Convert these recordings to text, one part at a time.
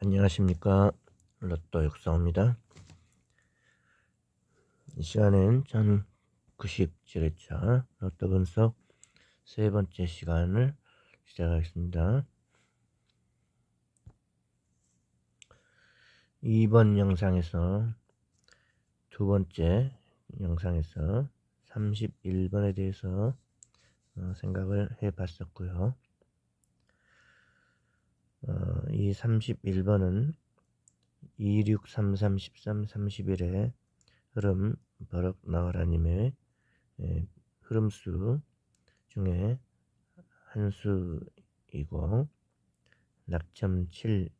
안녕하십니까. 로또 육성입니다. 이 시간엔 1097회차 로또 분석 세 번째 시간을 시작하겠습니다. 이번 영상에서 두 번째 영상에서 31번에 대해서 생각을 해 봤었고요. 이 31번은 2633 13 31의 흐름 버럭 나와라님의 흐름수 중에 한 수이고 낙점 7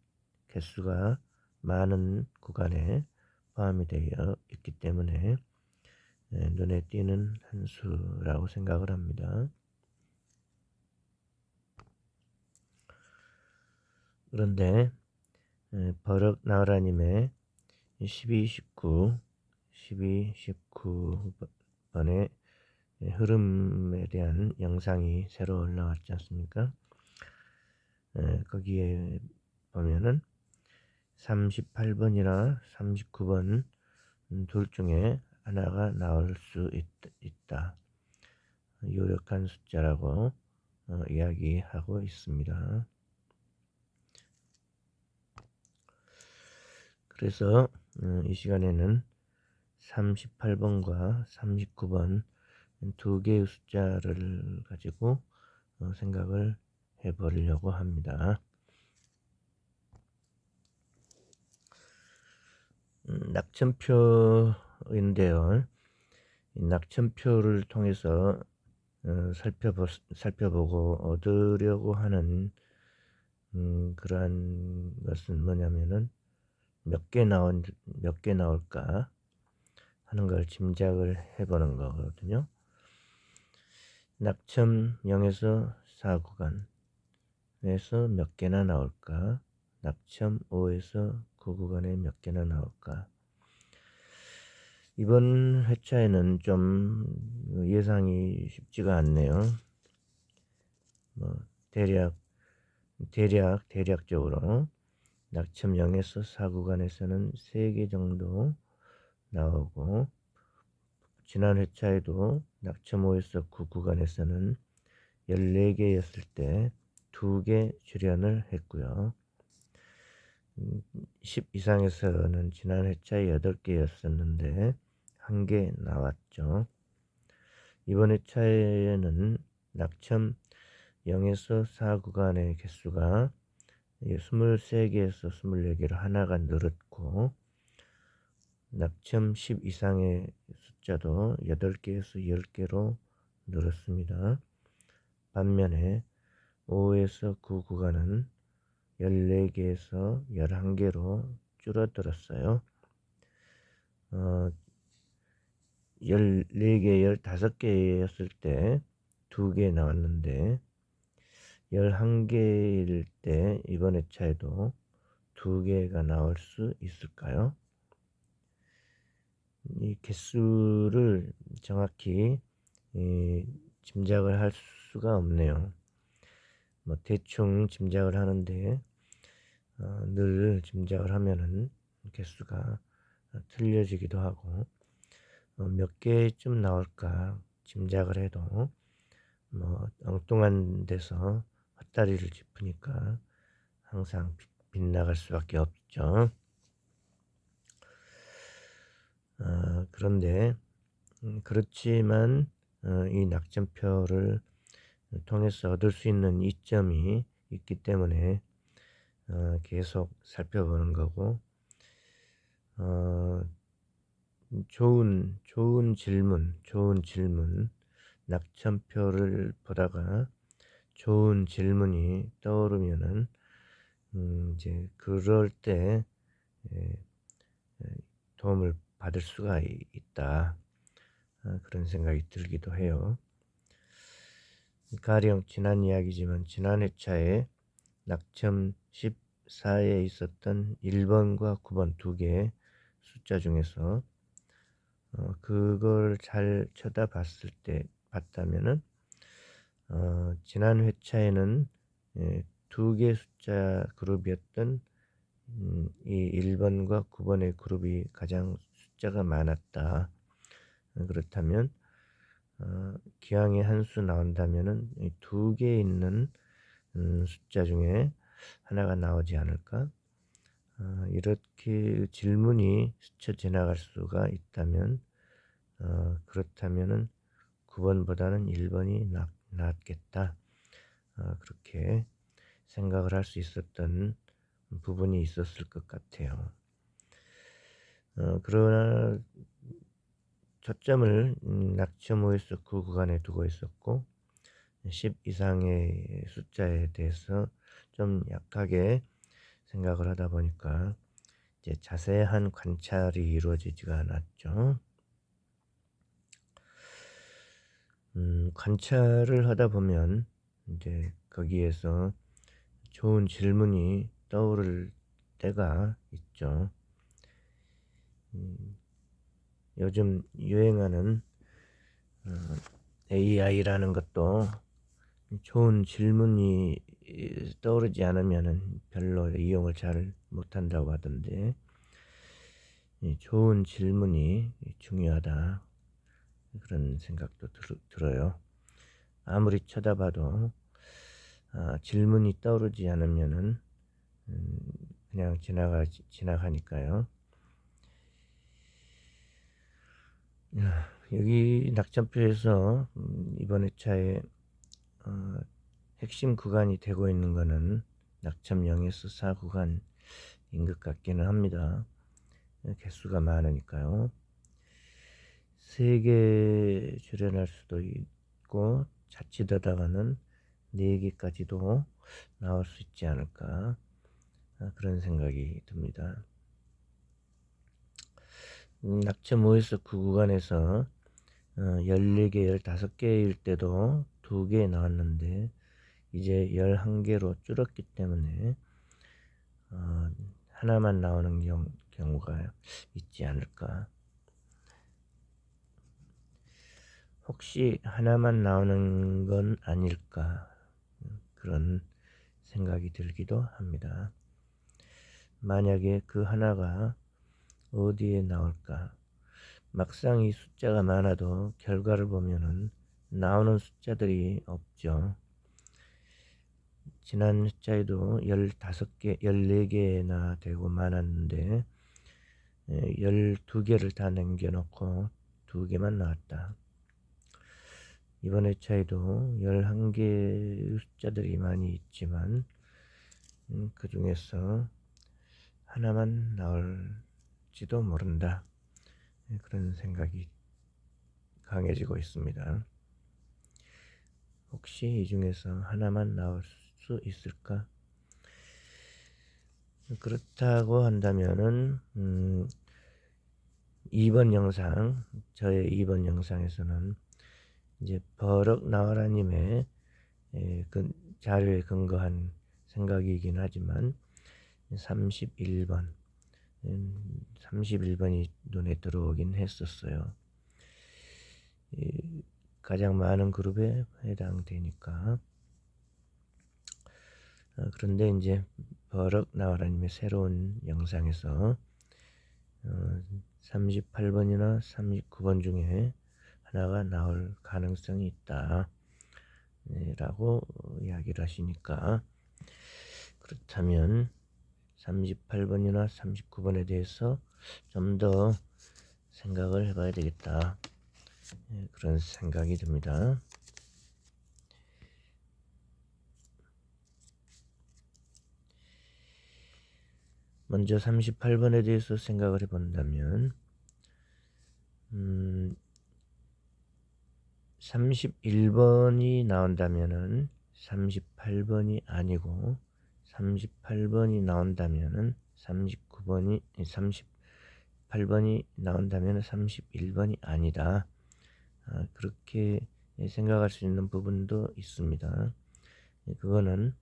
개수가 많은 구간에 포함이 되어 있기 때문에 눈에 띄는 한 수라고 생각을 합니다. 그런데 버럭 나으라님의 12, 19, 19번의 흐름에 대한 영상이 새로 올라왔지 않습니까? 거기에 보면은 38번이나 39번 둘 중에 하나가 나올 수 있다. 유력한 숫자라고 이야기하고 있습니다. 그래서 이 시간에는 38번과 39번 두 개의 숫자를 가지고 생각을 해보려고 합니다. 낙천표인데요. 이 낙천표를 통해서 살펴보고 얻으려고 하는 그러한 것은 뭐냐면은 몇 개 나올까 하는 걸 짐작을 해보는 거거든요. 낙첨 0에서 4 구간에서 몇 개나 나올까? 낙첨 5에서 9 구간에 몇 개나 나올까? 이번 회차에는 좀 예상이 쉽지가 않네요. 대략적으로 낙첨 0에서 4 구간에서는 3개 정도 나오고, 지난 회차에도 낙첨 5에서 9 구간에서는 14개였을 때 2개 출연을 했고요. 10 이상에서는 지난 회차에 8개였었는데 1개 나왔죠. 이번 회차에는 낙첨 0에서 4 구간의 개수가 23개에서 24개로 하나가 늘었고, 낙첨 10 이상의 숫자도 8개에서 10개로 늘었습니다. 반면에 5에서 9 구간은 14개에서 11개로 줄어들었어요. 14개, 15개였을 때 2개 나왔는데 11개일 때 이번 회차에도 2개가 나올 수 있을까요? 이 개수를 정확히 짐작을 할 수가 없네요. 대충 짐작을 하는데 늘 짐작을 하면은 개수가 틀려지기도 하고, 몇 개쯤 나올까 짐작을 해도 엉뚱한 데서 헛다리를 짚으니까 항상 빗나갈 수밖에 없죠. 그런데 그렇지만 이 낙점표를 통해서 얻을 수 있는 이점이 있기 때문에 계속 살펴보는 거고, 좋은 질문, 낙천표를 보다가 좋은 질문이 떠오르면은 이제 그럴 때 도움을 받을 수가 있다. 그런 생각이 들기도 해요. 가령 지난 이야기지만 지난 회차에 낙첨 14에 있었던 1번과 9번 두 개의 숫자 중에서 그걸 잘 봤다면은 지난 회차에는 두 개 숫자 그룹이었던 이 1번과 9번의 그룹이 가장 숫자가 많았다. 그렇다면 기항의 한 수 나온다면은 이 두 개 있는 숫자 중에 하나가 나오지 않을까? 이렇게 질문이 스쳐 지나갈 수가 있다면 그렇다면은 9번보다는 1번이 낫겠다. 그렇게 생각을 할 수 있었던 부분이 있었을 것 같아요. 그러나 초점을 낙점 OS 그 구간에 두고 있었고 10 이상의 숫자에 대해서 좀 약하게 생각을 하다 보니까 이제 자세한 관찰이 이루어지지가 않았죠. 관찰을 하다 보면 이제 거기에서 좋은 질문이 떠오를 때가 있죠. 요즘 유행하는 AI라는 것도 좋은 질문이 떠오르지 않으면 별로 이용을 잘 못한다고 하던데, 좋은 질문이 중요하다, 그런 생각도 들어요. 아무리 쳐다봐도 질문이 떠오르지 않으면은 그냥 지나가니까요. 여기 낙점표에서 이번 회차에 핵심 구간이 되고 있는 것은 낙점 0에서 4 구간인 것 같기는 합니다. 개수가 많으니까요. 3개 출연할 수도 있고 자칫하다가는 4개까지도 나올 수 있지 않을까, 그런 생각이 듭니다. 낙점 5에서 9 구간에서 14개, 15개일 때도 2개 나왔는데 이제 11개로 줄었기 때문에 하나만 나오는 경우가 있지 않을까. 혹시 하나만 나오는 건 아닐까, 그런 생각이 들기도 합니다. 만약에 그 하나가 어디에 나올까? 막상 이 숫자가 많아도 결과를 보면은 나오는 숫자들이 없죠. 지난 숫자에도 15개, 14개나 되고 많았는데 12개를 다 남겨놓고 2개만 나왔다. 이번 회차에도 11개 숫자들이 많이 있지만 그 중에서 하나만 나올지도 모른다, 그런 생각이 강해지고 있습니다. 혹시 이 중에서 하나만 나올 수 있을까? 그렇다고 한다면은 2번 영상, 저의 2번 영상에서는 이제 버럭 나와라님의 그 자료에 근거한 생각이긴 하지만 31번, 31번이 눈에 들어오긴 했었어요. 가장 많은 그룹에 해당되니까. 그런데 이제 버럭 나와라님의 새로운 영상에서 38번이나 39번 중에 하나가 나올 가능성이 있다, 라고 이야기를 하시니까, 그렇다면 38번이나 39번에 대해서 좀 더 생각을 해봐야 되겠다, 그런 생각이 듭니다. 먼저 38번에 대해서 생각을 해본다면 31번이 나온다면은 38번이 아니고 38번이 나온다면은 38번이 나온다면은 31번이 아니다, 그렇게 생각할 수 있는 부분도 있습니다. 그거는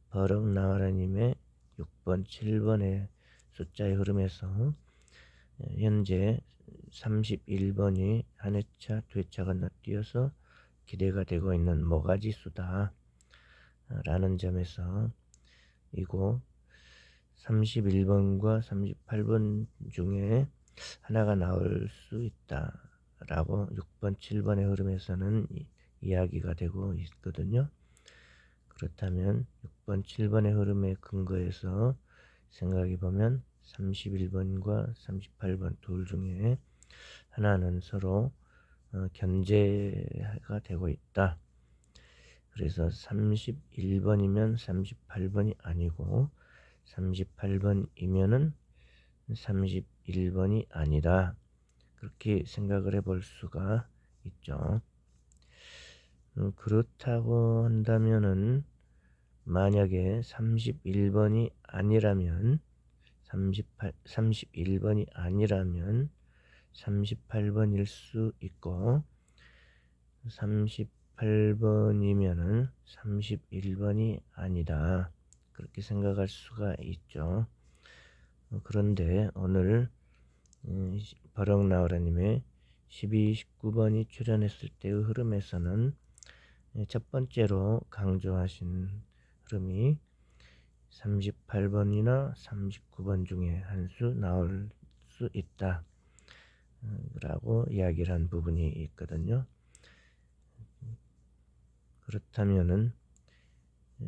버럭 나와라님의 6번, 7번의 숫자의 흐름에서 현재 31번이 한 회차, 두 회차 건너뛰어서 기대가 되고 있는 모가지 수다, 라는 점에서 이고 31번과 38번 중에 하나가 나올 수 있다라고 6번, 7번의 흐름에서는 이야기가 되고 있거든요. 그렇다면 6번, 7번의 흐름에 근거해서 생각해 보면 31번과 38번 둘 중에 하나는 서로 견제가 되고 있다. 그래서 31번이면 38번이 아니고 38번이면은 31번이 아니다. 그렇게 생각을 해볼 수가 있죠. 그렇다고 한다면은 만약에 31번이 아니라면 31번이 아니라면 38번일 수 있고 38번이면은 31번이 아니다. 그렇게 생각할 수가 있죠. 그런데 오늘 버럭나우라님의 12, 19번이 출연했을 때의 흐름에서는 첫 번째로 강조하신 흐름이 38번이나 39번 중에 한 수 나올 수 있다 라고 이야기를 한 부분이 있거든요. 그렇다면은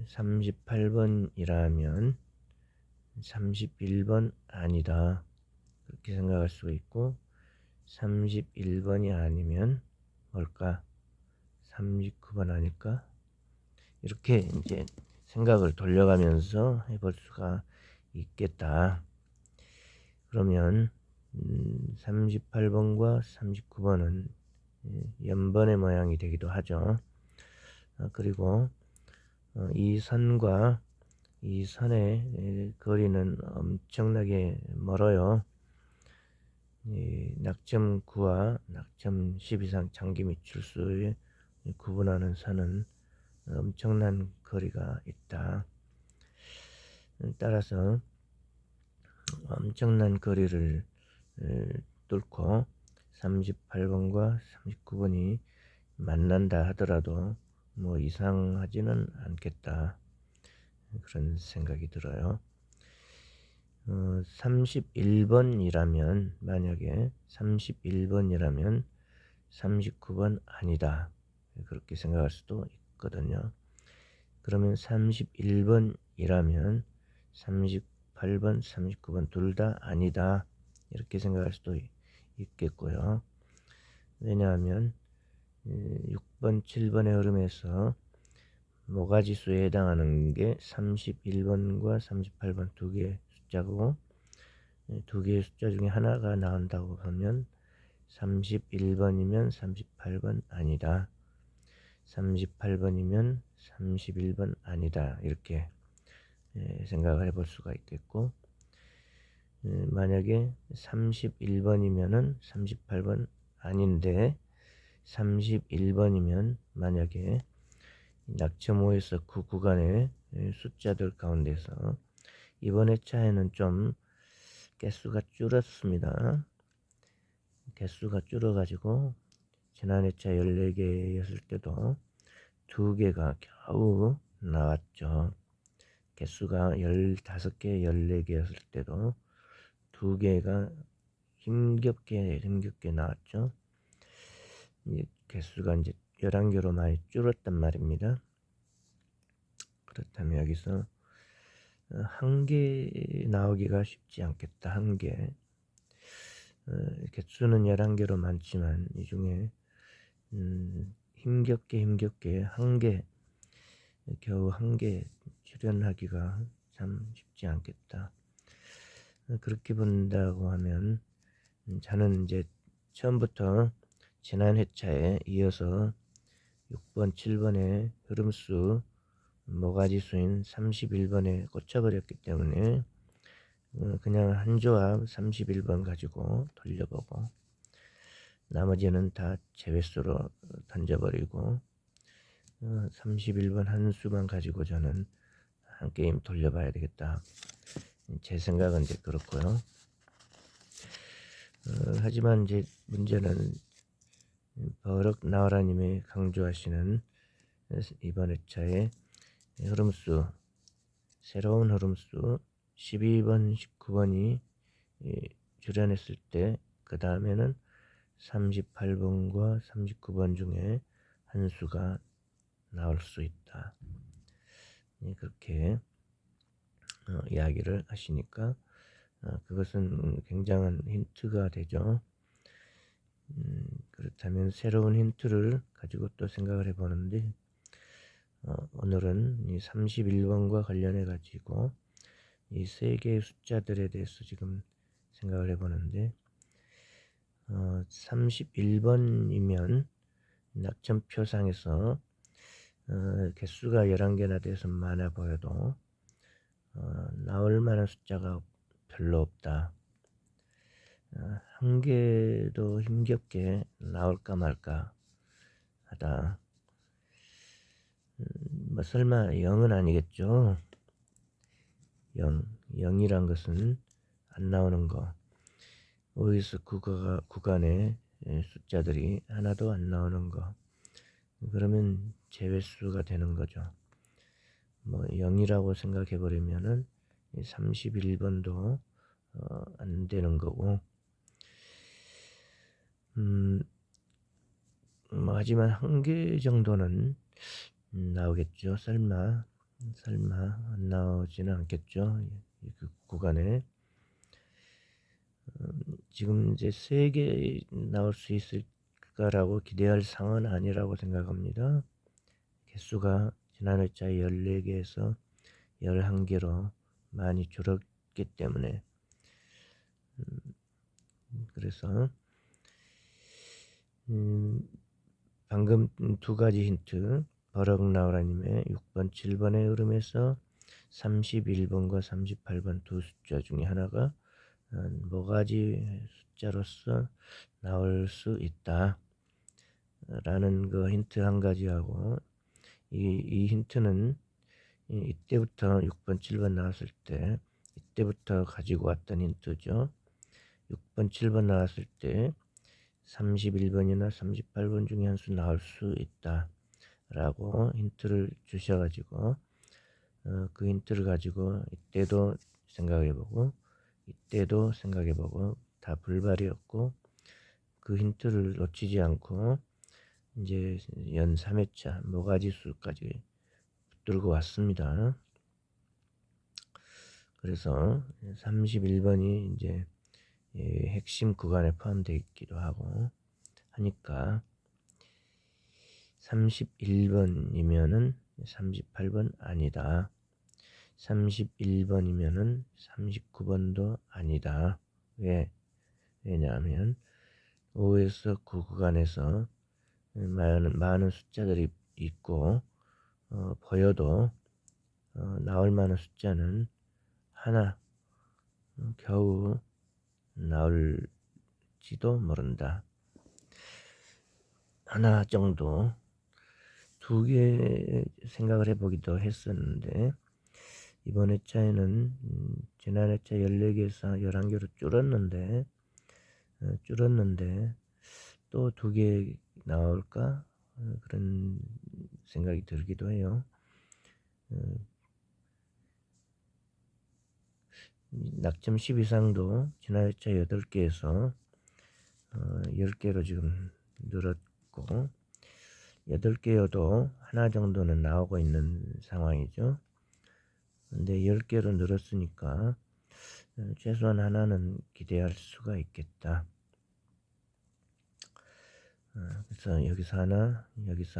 38번이라면 31번 아니다 그렇게 생각할 수가 있고 31번이 아니면 뭘까? 39번 아닐까? 이렇게 이제 생각을 돌려가면서 해볼 수가 있겠다. 그러면 38번과 39번은 연번의 모양이 되기도 하죠. 그리고 이 선과 이 선의 거리는 엄청나게 멀어요. 낙점 9와 낙점 10 이상 장기 미출수를 구분하는 선은 엄청난 거리가 있다. 따라서 엄청난 거리를 뚫고 38번과 39번이 만난다 하더라도 뭐 이상하지는 않겠다. 그런 생각이 들어요. 31번이라면 만약에 31번이라면 39번 아니다. 그렇게 생각할 수도 있거든요. 그러면 31번이라면 38번, 39번 둘 다 아니다. 이렇게 생각할 수도 있겠고요. 왜냐하면 6번, 7번의 흐름에서 모가지수에 해당하는 게 31번과 38번 두 개의 숫자고 두 개의 숫자 중에 하나가 나온다고 하면 31번이면 38번 아니다. 38번이면 31번 아니다. 이렇게 생각을 해볼 수가 있겠고 만약에 31번이면은 38번 아닌데 31번이면 만약에 낙점 5에서 9 구간의 숫자들 가운데서 이번 회차에는 좀 개수가 줄었습니다. 개수가 줄어가지고 지난 회차 14개였을 때도 2개가 겨우 나왔죠. 개수가 15개, 14개였을 때도 2개가 힘겹게 나왔죠. 개수가 이제 11개로 많이 줄었단 말입니다. 그렇다면 여기서 한 개 나오기가 쉽지 않겠다. 한 개. 개수는 11개로 많지만 이 중에 힘겹게 한 개, 겨우 한 개 출연하기가 참 쉽지 않겠다. 그렇게 본다고 하면 저는 이제 처음부터 지난 회차에 이어서 6번, 7번의 흐름수 모가지수인 31번에 꽂혀버렸기 때문에 그냥 한 조합 31번 가지고 돌려보고 나머지는 다 제외수로 던져버리고 31번 한 수만 가지고 저는 한 게임 돌려봐야 되겠다. 제 생각은 이제 그렇고요. 하지만 이제 문제는 버럭 나와라님이 강조하시는 이번 회차의 흐름수, 새로운 흐름수 12번, 19번이 출현했을 때 그 다음에는 38번과 39번 중에 한 수가 나올 수 있다. 그렇게 이야기를 하시니까 그것은 굉장한 힌트가 되죠. 그렇다면 새로운 힌트를 가지고 또 생각을 해보는데 오늘은 이 31번과 관련해 가지고 이 세 개의 숫자들에 대해서 지금 생각을 해보는데 31번이면 낙천표상에서 개수가 11개나 돼서 많아 보여도 나올 만한 숫자가 별로 없다. 한 개도 힘겹게 나올까 말까 하다. 뭐 설마 0은 아니겠죠? 0이란 것은 안 나오는 거. 5에서 9가 구간에 숫자들이 하나도 안 나오는 거. 그러면 제외수가 되는 거죠. 뭐 0이라고 생각해 버리면은 31번도 안 되는 거고. 뭐 하지만 한 개 정도는 나오겠죠. 설마 안 나오지는 않겠죠. 그 구간에 지금 이제 3개 나올 수 있을까라고 기대할 상은 아니라고 생각합니다. 개수가 지난 회차 14개에서 11개로 많이 줄었기 때문에 그래서 방금 두 가지 힌트 버럭나우라님의 6번, 7번의 흐름에서 31번과 38번 두 숫자 중에 하나가 모가지 숫자로서 나올 수 있다 라는 그 힌트 한 가지하고 이 힌트는 이때부터 6번, 7번 나왔을 때 이때부터 가지고 왔던 힌트죠. 6번, 7번 나왔을 때 31번이나 38번 중에 한 수 나올 수 있다 라고 힌트를 주셔가지고 그 힌트를 가지고 이때도 생각해보고 이때도 생각해보고 다 불발이었고 그 힌트를 놓치지 않고 이제 연 3회차 모가지 수까지 붙들고 왔습니다. 그래서 31번이 이제 핵심 구간에 포함되어 있기도 하고 하니까 31번이면은 38번 아니다. 31번이면은 39번도 아니다. 왜냐하면 5에서 9 구간에서 많은 숫자들이 있고 보여도 나올 만한 숫자는 하나 겨우 나올지도 모른다. 하나 정도 2개 생각을 해보기도 했었는데 이번 회차에는 지난 회차 14개에서 11개로 줄었는데 또 2개 나올까 그런 생각이 들기도 해요. 낙점 10 이상도 지난 회차 8개에서 10개로 지금 늘었고 8개여도 하나 정도는 나오고 있는 상황이죠. 근데 10개로 늘었으니까 최소한 하나는 기대할 수가 있겠다. 그래서 여기서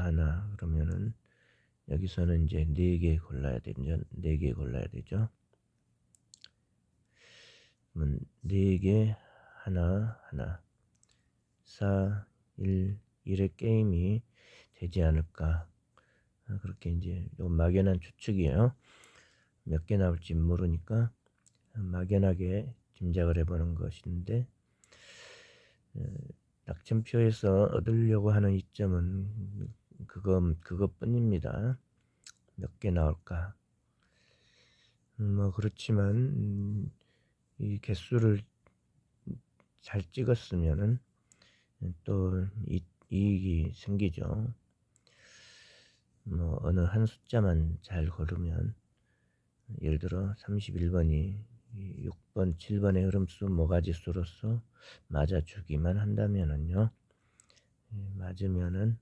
하나 그러면은 여기서는 이제 4개 골라야 되죠. 4개 골라야 되죠. 그러면 4개 하나 4, 1의 게임이 되지 않을까. 그렇게 이제 막연한 추측이에요. 몇 개 나올지 모르니까 막연하게 짐작을 해보는 것인데 낙천표에서 얻으려고 하는 이점은 그것뿐입니다. 몇 개 나올까. 뭐 그렇지만 이 개수를 잘 찍었으면은 또 이익이 생기죠. 뭐 어느 한 숫자만 잘 고르면 예를 들어 31번이 6번, 7번의 흐름수 모가지수로서 맞아주기만 한다면은요. 맞으면은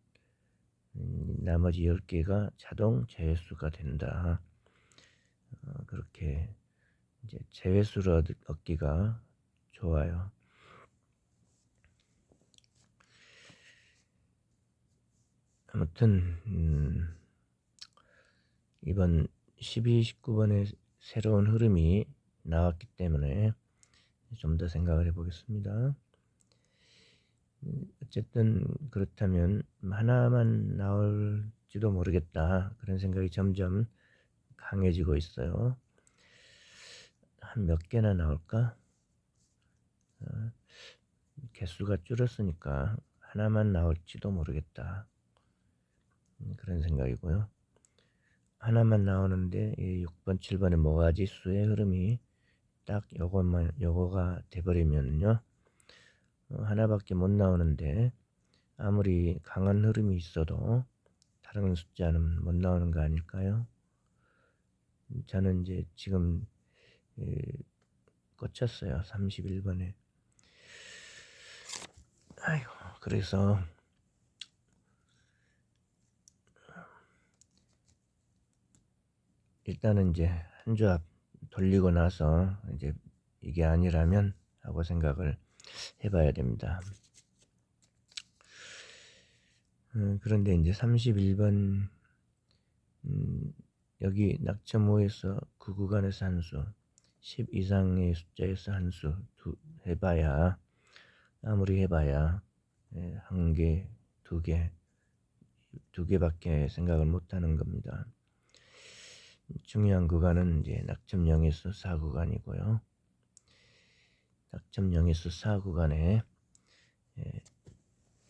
나머지 10개가 자동 제외수가 된다. 그렇게 이제 제외수를 얻기가 좋아요. 아무튼 이번 12, 19번의 새로운 흐름이 나왔기 때문에 좀 더 생각을 해보겠습니다. 어쨌든 그렇다면 하나만 나올지도 모르겠다. 그런 생각이 점점 강해지고 있어요. 한 몇 개나 나올까? 개수가 줄었으니까 하나만 나올지도 모르겠다. 그런 생각이고요. 하나만 나오는데 이 6번, 7번의 모가지수의 흐름이 딱 요거가 돼버리면요. 하나밖에 못 나오는데 아무리 강한 흐름이 있어도 다른 숫자는 못 나오는 거 아닐까요? 저는 이제 지금 꽂혔어요. 31번에. 아이고, 그래서 일단은 이제 한 조합 돌리고 나서 이제 이게 아니라면 하고 생각을 해봐야 됩니다. 그런데 이제 31번 여기 낙점 5에서 그 구간에서 한 수, 10 이상의 숫자에서 한 수 해봐야 아무리 해봐야 한 개, 두 개밖에 생각을 못하는 겁니다. 중요한 구간은 이제 낙점 0에서 4 구간이고요. 낙점 0에서 4 구간에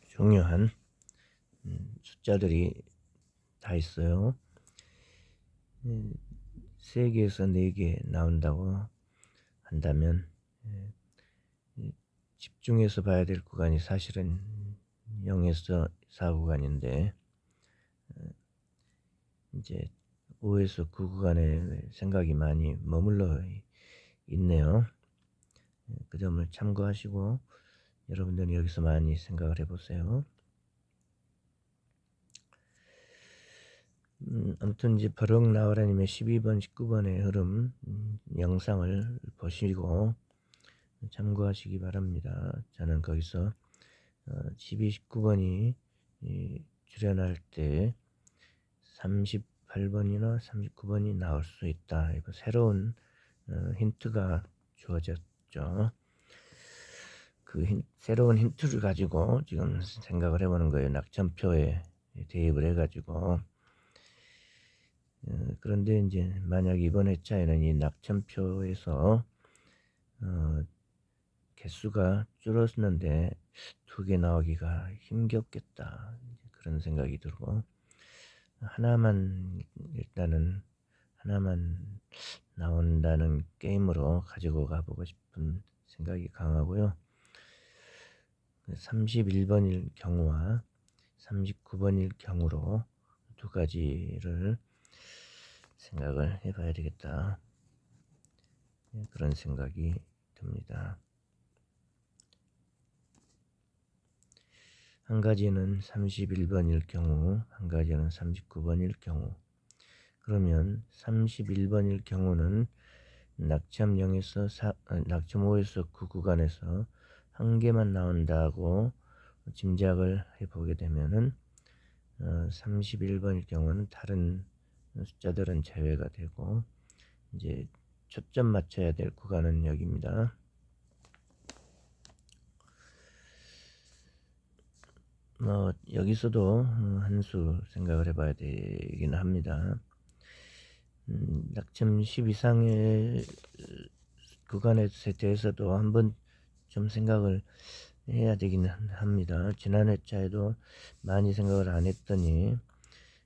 중요한 숫자들이 다 있어요. 3개에서 4개 나온다고 한다면 집중해서 봐야 될 구간이 사실은 0에서 4 구간인데 이제 5에서 9 구간에 생각이 많이 머물러 있네요. 그 점을 참고하시고 여러분들은 여기서 많이 생각을 해보세요. 아무튼 이제 버럭 나와라님의 12번, 19번의 흐름 영상을 보시고 참고하시기 바랍니다. 저는 거기서 12, 19번이 출연할 때 38번이나 39번이 나올 수 있다. 이거 새로운 힌트가 주어졌죠. 그 새로운 힌트를 가지고 지금 생각을 해보는 거예요. 낙점표에 대입을 해가지고. 그런데 이제 만약 이번 회차에는 이 낙점표에서 개수가 줄었는데 2개 나오기가 힘겹겠다. 그런 생각이 들고 일단은 하나만 나온다는 게임으로 가지고 가보고 싶은 생각이 강하고요. 31번일 경우와 39번일 경우로 두 가지를 생각을 해봐야 되겠다. 그런 생각이 듭니다. 한 가지는 31번일 경우, 한 가지는 39번일 경우. 그러면 31번일 경우는 낙점 5에서 9 구간에서 한 개만 나온다고 짐작을 해보게 되면은 31번일 경우는 다른 숫자들은 제외가 되고 이제 초점 맞춰야 될 구간은 여기입니다. 여기서도 한 수 생각을 해봐야 되긴 합니다. 낙점 10 이상의 구간에 대해서도 한번 좀 생각을 해야 되긴 합니다. 지난 회차에도 많이 생각을 안 했더니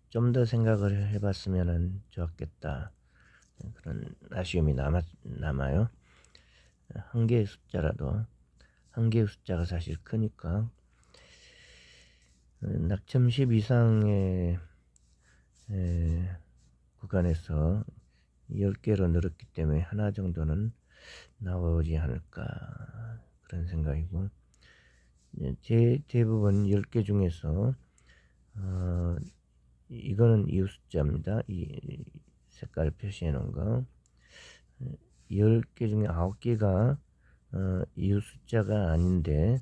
좀 더 생각을 해봤으면 좋았겠다. 그런 아쉬움이 남아요. 한 개의 숫자라도 한 개의 숫자가 사실 크니까 낙점 10 이상의 구간에서 10개로 늘었기 때문에 하나 정도는 나오지 않을까 그런 생각이고, 대부분 10개 중에서 이거는 이웃 숫자입니다. 이 색깔 표시해 놓은 거. 10개 중에 9개가 이웃 숫자가 아닌데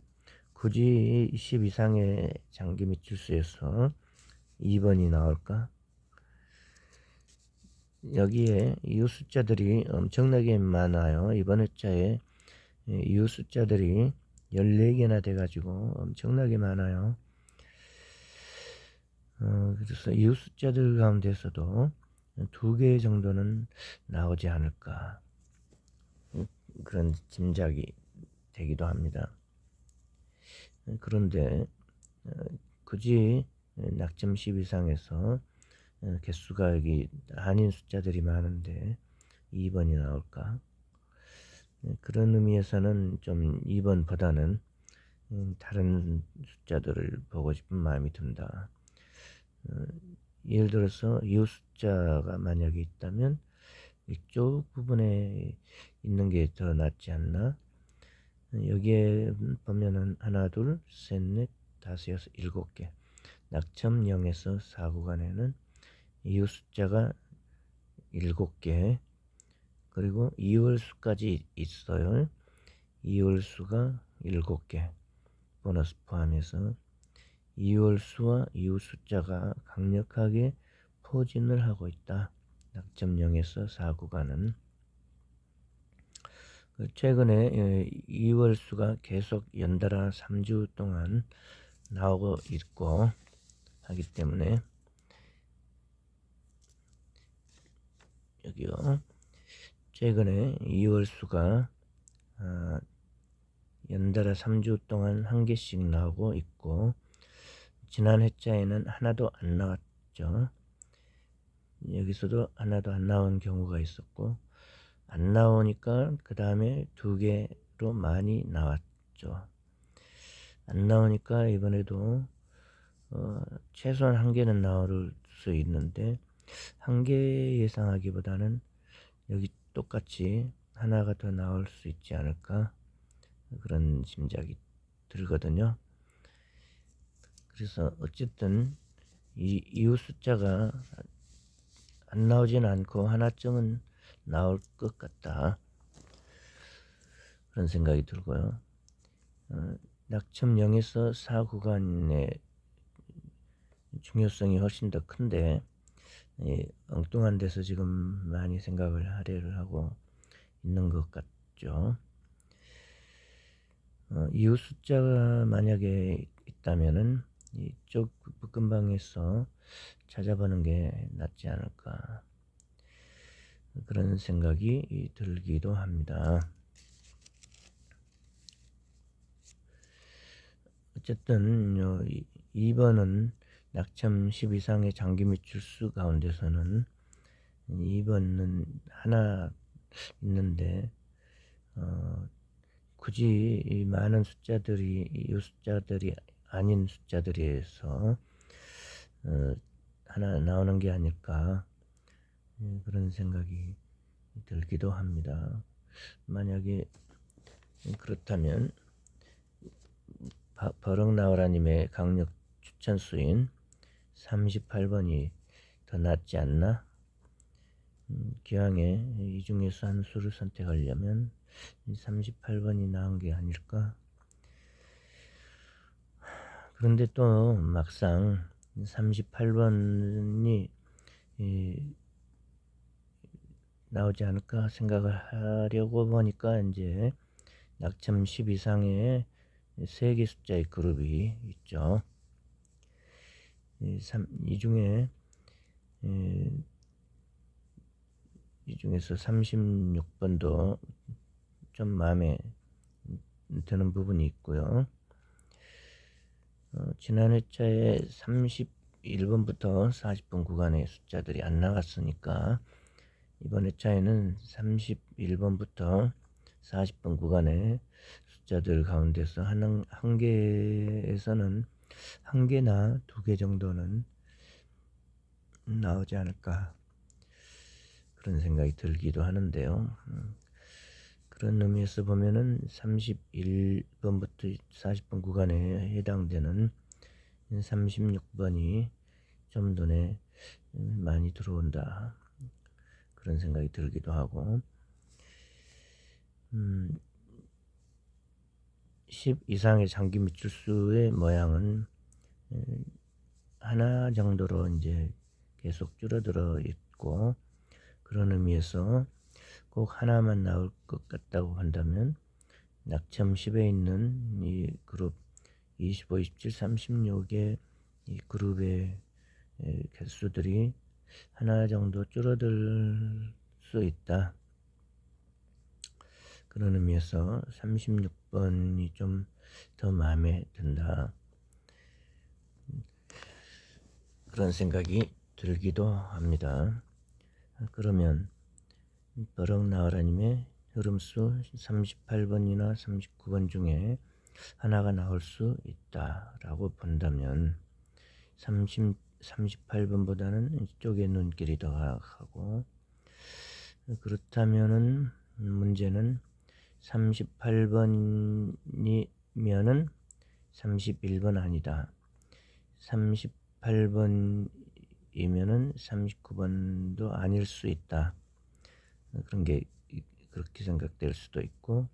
굳이 10 이상의 장기 및줄수에서 2번이 나올까? 여기에 이웃 숫자들이 엄청나게 많아요. 이번 회차에 이웃 숫자들이 14개나 돼가지고 엄청나게 많아요. 그래서 이웃 숫자들 가운데서도 2개 정도는 나오지 않을까 그런 짐작이 되기도 합니다. 그런데 굳이 낙점 10 이상에서 개수가 여기 아닌 숫자들이 많은데 2번이 나올까? 그런 의미에서는 좀 2번보다는 다른 숫자들을 보고 싶은 마음이 듭니다. 예를 들어서 이웃 숫자가 만약에 있다면 이쪽 부분에 있는 게 더 낫지 않나? 여기에 보면은 하나, 둘, 셋, 넷, 다섯, 여섯, 7개. 낙점 0에서 4 구간에는 이웃 숫자가 7개, 그리고 이월수까지 있어요. 이월수가 7개, 보너스 포함해서 이월수와 이웃 숫자가 강력하게 포진을 하고 있다. 낙점 0에서 4 구간은. 최근에 이월수가 계속 연달아 3주 동안 나오고 있고 하기 때문에 여기요. 최근에 이월수가 연달아 3주 동안 한 개씩 나오고 있고, 지난 회차에는 하나도 안 나왔죠. 여기서도 하나도 안 나온 경우가 있었고, 안 나오니까 그 다음에 2개로 많이 나왔죠. 안 나오니까 이번에도 최소한 1개는 나올 수 있는데, 1개 예상하기보다는 여기 똑같이 하나가 더 나올 수 있지 않을까 그런 짐작이 들거든요. 그래서 어쨌든 이웃 숫자가 안 나오진 않고 하나쯤은 나올 것 같다 그런 생각이 들고요. 낙점 0에서 4 구간의 중요성이 훨씬 더 큰데 엉뚱한 데서 지금 많이 생각을 할애를 하고 있는 것 같죠. 이웃 숫자가 만약에 있다면은 이쪽 묶음방에서 찾아보는 게 낫지 않을까 그런 생각이 들기도 합니다. 어쨌든 2번은 낙점 10 이상의 장기 및 줄수 가운데서는 2번은 하나 있는데 굳이 이 많은 숫자들이 이 숫자들이 아닌 숫자들에서 하나 나오는 게 아닐까 그런 생각이 들기도 합니다. 만약에 그렇다면 버럭나오라님의 강력 추천수인 38번이 더 낫지 않나? 기왕에 이 중에서 한 수를 선택하려면 38번이 나은 게 아닐까? 그런데 또 막상 38번이 나오지 않을까 생각을 하려고 보니까 이제 낙점 10 이상의 3개 숫자의 그룹이 있죠. 이 중에서 36번도 좀 마음에 드는 부분이 있고요. 지난 회차에 31번부터 40번 구간의 숫자들이 안 나왔으니까 이번 회차에는 31번부터 40번 구간의 숫자들 가운데서 한 개에서는 1개나 2개 정도는 나오지 않을까 그런 생각이 들기도 하는데요. 그런 의미에서 보면은 31번부터 40번 구간에 해당되는 36번이 좀 눈에 많이 들어온다. 그런 생각이 들기도 하고, 10 이상의 장기 미출수의 모양은 하나 정도로 이제 계속 줄어들어 있고, 그런 의미에서 꼭 하나만 나올 것 같다고 한다면 낙점 10에 있는 이 그룹 25, 27, 36의 이 그룹의 개수들이 하나 정도 줄어들 수 있다. 그런 의미에서 36번이 좀 더 마음에 든다. 그런 생각이 들기도 합니다. 그러면 버럭 나와라님의 흐름수 38번이나 39번 중에 하나가 나올 수 있다라고 본다면 38번보다는 이쪽에 눈길이 더 가고, 그렇다면은 문제는 38번이면은 31번 아니다. 38번이면은 39번도 아닐 수 있다. 그런 게 그렇게 생각될 수도 있고,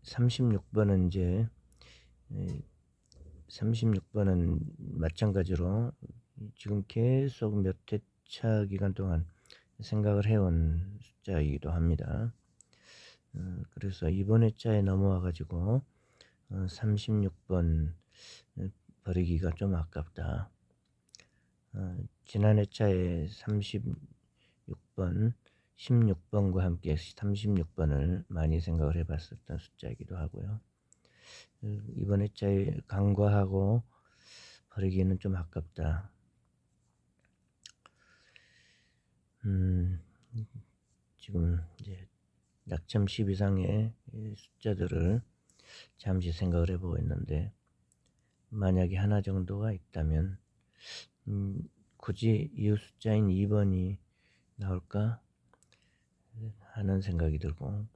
36번은 이제 36번은 마찬가지로 지금 계속 몇 회차 기간 동안 생각을 해온 숫자이기도 합니다. 그래서 이번 회차에 넘어와 가지고 36번 버리기가 좀 아깝다. 지난 회차에 36번, 16번과 함께 36번을 많이 생각을 해봤었던 숫자이기도 하고요. 이번 회차에 간과하고 버리기는 좀 아깝다. 지금 이제 낙점 10 이상의 숫자들을 잠시 생각을 해보고 있는데, 만약에 하나 정도가 있다면 굳이 이 숫자인 2번이 나올까 하는 생각이 들고,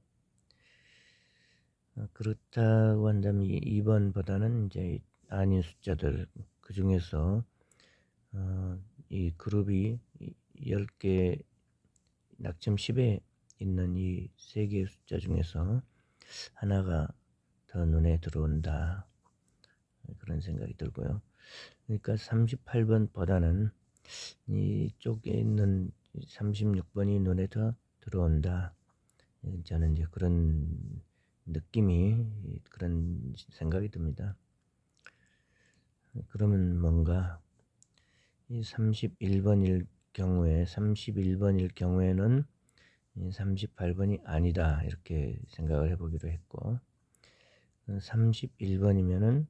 그렇다고 한다면 2번보다는 이제 아닌 숫자들, 그 중에서 이 그룹이 10개 낙점 10에 있는 이 3개의 숫자 중에서 하나가 더 눈에 들어온다. 그런 생각이 들고요. 그러니까 38번보다는 이쪽에 있는 36번이 눈에 더 들어온다. 저는 이제 그런 느낌이, 그런 생각이 듭니다. 그러면 뭔가 이 31번일 경우에는 38번이 아니다, 이렇게 생각을 해보기로 했고, 31번이면은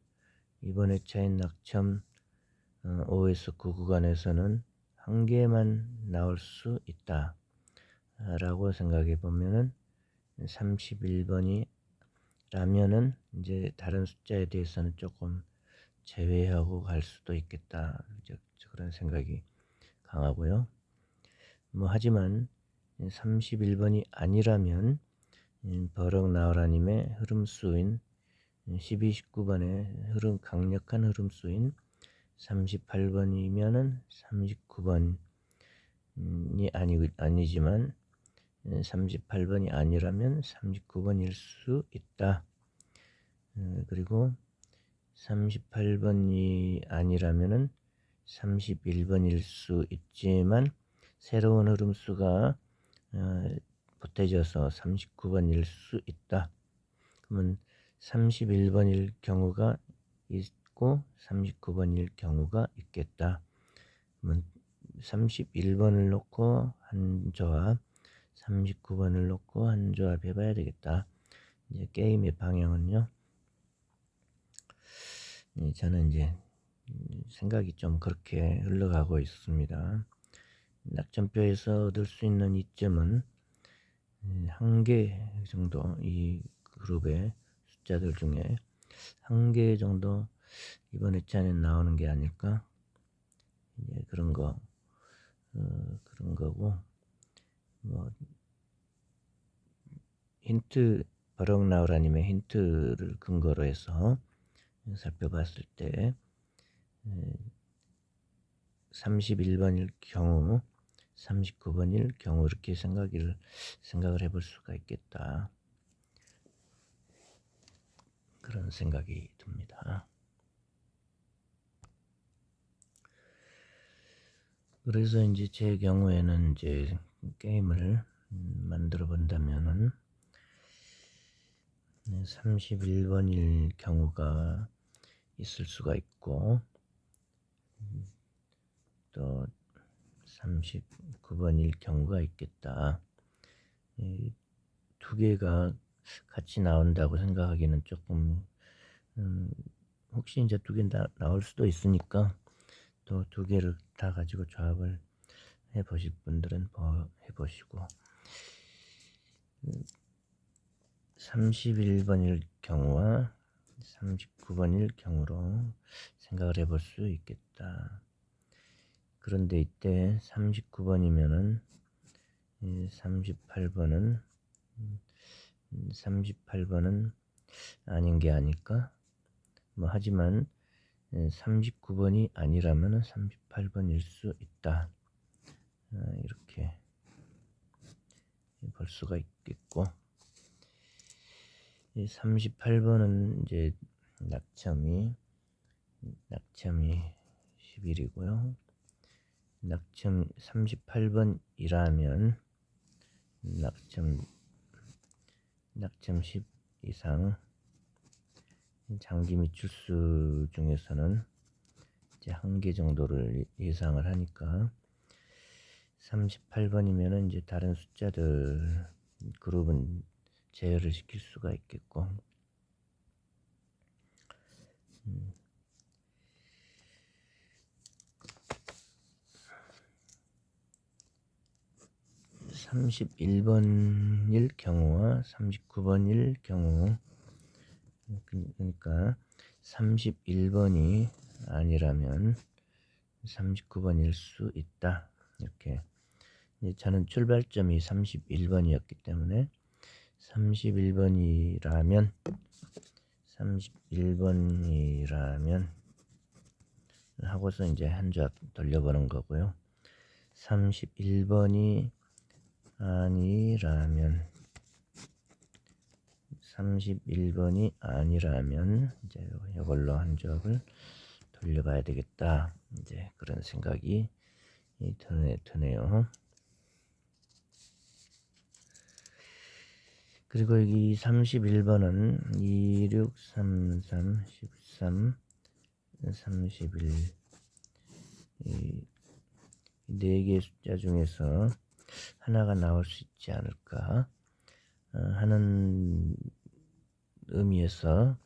이번 회차인 낙점 5에서 9 구간에서는 한 개만 나올 수 있다 라고 생각해 보면은 31번이 라면은 이제 다른 숫자에 대해서는 조금 제외하고 갈 수도 있겠다, 그런 생각이 강하고요. 하지만 31번이 아니라면 버럭 나오라님의 흐름수인 12, 19번의 강력한 흐름수인 38번이면은 39번이 아니지만 38번이 아니라면 39번일 수 있다. 그리고 38번이 아니라면은 31번일 수 있지만 새로운 흐름수가 보태져서 39번일 수 있다. 그러면 31번일 경우가 있고 39번일 경우가 있겠다. 그러면 31번을 놓고 한 조합, 39번을 놓고 한 조합 해봐야 되겠다. 이제 게임의 방향은요, 저는 이제 생각이 좀 그렇게 흘러가고 있습니다. 낙점표에서 얻을 수 있는 이점은 한 개 정도, 이 그룹의 숫자들 중에 한 개 정도 이번 회차는 나오는 게 아닐까? 이제 그런 거, 그런 거고, 뭐, 힌트, 버럭나우라님의 힌트를 근거로 해서 살펴봤을 때, 31번일 경우, 39번일 경우, 이렇게 생각을 해볼 수가 있겠다. 그런 생각이 듭니다. 그래서 이제 제 경우에는 이제 게임을 만들어 본다면은 31번일 경우가 있을 수가 있고, 또 39번일 경우가 있겠다. 이 두 개가 같이 나온다고 생각하기는 조금, 혹시 이제 두 개 나올 수도 있으니까 또 두 개를 다 가지고 조합을 해 보실 분들은 해 보시고, 31번일 경우와 39번일 경우로 생각을 해볼 수 있겠다. 그런데 이때 39번이면은 38번은 아닌 게 아닐까? 뭐 하지만 39번이 아니라면 38번일 수 있다. 이렇게 볼 수가 있겠고, 38번은 이제 낙점이 11이고요. 낙점 38번이라면 낙점 10 이상, 장기 미출수 중에서는 이제 한 개 정도를 예상을 하니까 38번이면은 이제 다른 숫자들 그룹은 제어를 시킬 수가 있겠고, 31번일 경우와 39번일 경우, 그러니까 31번이 아니라면 39번일 수 있다. 이렇게. 저는 출발점이 31번이었기 때문에 31번이라면 하고서 이제 한 조합 돌려보는 거고요. 31번이 아니라면 이제 이걸로 한 조합을 돌려봐야 되겠다. 이제 그런 생각이 드네요. 그리고 여기 31번은 2, 6, 3, 3, 13, 31, 이 4개의 숫자 중에서 하나가 나올 수 있지 않을까 하는 의미에서,